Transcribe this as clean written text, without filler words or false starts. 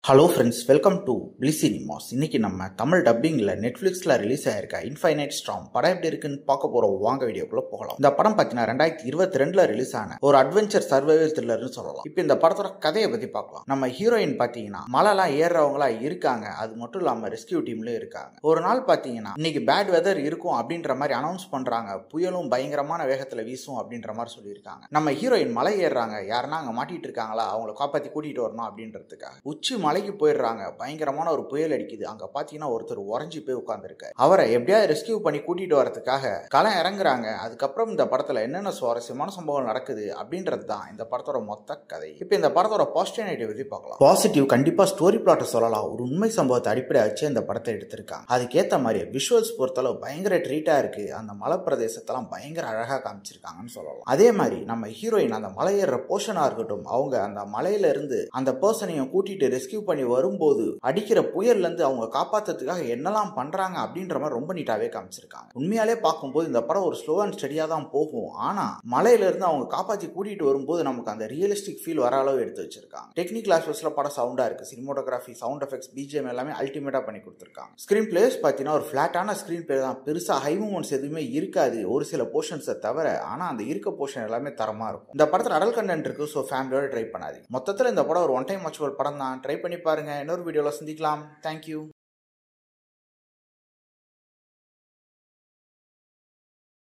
Hello friends, welcome to பிளி cinemas. இன்னைக்கு நம்ம தமிழ் டப்பிங்ல நெட்ஃபிளிக்ஸ்ல ரிலீஸ் ஆயிருக்க இன்ஃபைனைட் ஸ்டார்ம் படம் எப்படி இருக்குன்னு பார்க்க போறோம். வாங்க வீடியோக்குள்ள போகலாம். இந்த படம் பார்த்தீங்கன்னா 2022 ரிலீஸ் ஆன ஒரு அட்வென்ச்சர் சர்வைவல் த்ரில்லர்னு சொல்லலாம். இப்போ இந்த படத்தோட கதையை பத்தி பார்க்கலாம். நம்ம ஹீரோயின் பார்த்தீங்கன்னா மலைலாம் ஏறுறவங்களா இருக்காங்க. அது மட்டும் இல்லாம ரெஸ்கியூ டீம்லயும் இருக்காங்க. ஒரு நாள் பார்த்தீங்கன்னா இன்னைக்கு பேட் வெதர் இருக்கும் அப்படின்ற மாதிரி அனௌன்ஸ் பண்றாங்க. புயலும் பயங்கரமான வேகத்துல வீசும் அப்படின்ற மாதிரி சொல்லியிருக்காங்க. நம்ம ஹீரோயின் மலை ஏறுறாங்க. யாருன்னா அங்க மாட்டிட்டு இருக்காங்களா, அவங்களை காப்பாத்தி கூட்டிட்டு வரணும் அப்படின்றதுக்காக உச்சி மலைக்கு போயிடுறாங்க. பயங்கரமான ஒரு புயல் அடிக்குது. அங்க பாத்தீங்கன்னா ஒருத்தர் உறைஞ்சி போய் உட்கார்ந்துருக்காரு. அவரை எப்படியாவது ரெஸ்கியூ பண்ணி கூட்டிட்டு வரதுக்காக களம் இறங்குறாங்க. அதுக்கப்புறம் இந்த படத்துல என்னென்ன சுவாரஸ்யமான சம்பவங்கள் நடக்குது அப்படின்றது தான் இந்த படத்தோட மொத்த கதை. இப்ப இந்த படத்தோட பாசிட்டிவ் நெகட்டிவ் பத்தி பார்க்கலாம். பாசிட்டிவ் கண்டிப்பா ஸ்டோரி பிளாட்டை சொல்லலாம். ஒரு உண்மை சம்பவத்தை அடிப்படையா வச்சு இந்த படத்தை எடுத்திருக்காங்க. அதுக்கேற்ற மாதிரி விஷுவல்ஸ் பொறுத்தளவு பயங்கர ட்ரீட்டா இருக்கு. அந்த மலை பிரதேசத்தெல்லாம் பயங்கர அழகா காமிச்சிருக்காங்கன்னு சொல்லலாம். அதே மாதிரி நம்ம ஹீரோயின் அந்த மலை ஏறுற போர்ஷனா இருக்கட்டும், அவங்க அந்த மலையில இருந்து அந்த பர்சனையும் கூட்டிட்டு ரெஸ்கியூ பண்ணி வரும்போது அடிக்கிற புயல்ல இருந்து அவங்க காப்பாத்துறதுக்காக என்னெல்லாம் பண்றாங்க அப்படின்ற மாதிரி ரொம்ப நீட்டாவே காமிச்சிருக்காங்க. உண்மையாலே பார்க்கும்போது இந்த படம் ஒரு ஸ்லோ அண்ட் ஸ்டடியா தான் போகும். ஆனா மலையில இருந்து அவங்க காப்பாத்தி கூட்டிட்டு வரும்போது நமக்கு அந்த ரியலிஸ்டிக் ஃபீல் வர அளவு எடுத்து வச்சிருக்காங்க. டெக்னிக்கல் ஆஸ்பெக்ட்ஸ்ல படம் சவுண்டா இருக்கு. சினிமோட்டோகிராஃபி, சவுண்ட் எஃபெக்ட்ஸ், பிஜிஎம் எல்லாமே அல்டிமேட்டா பண்ணி கொடுத்திருக்காங்க. ஸ்கிரீன் பிளேஸ் பாத்தீங்கன்னா ஒரு பிளாட்டான ஸ்கிரீன் பிளே தான். பெருசா ஹை மூமெண்ட்ஸ் எதுவுமே இருக்காது, ஒரு சில போர்ஷன்ஸை தவிர. ஆனா அந்த இருக்க போர்ஷன் எல்லாமே தரமா இருக்கும். இந்த படத்துல அடல் கண்டென்ட் இருக்கு. ஸோ ஃபேமிலியோட ட்ரை பண்ணாதீங்க. மொத்தத்தில் இந்த படம் ஒரு ஒன் டைம் வாட்சபிள் படம் தான். ட்ரை பண்ணி பாருங்க. இன்னொரு வீடியோல சந்திக்கலாம். தேங்க்யூ.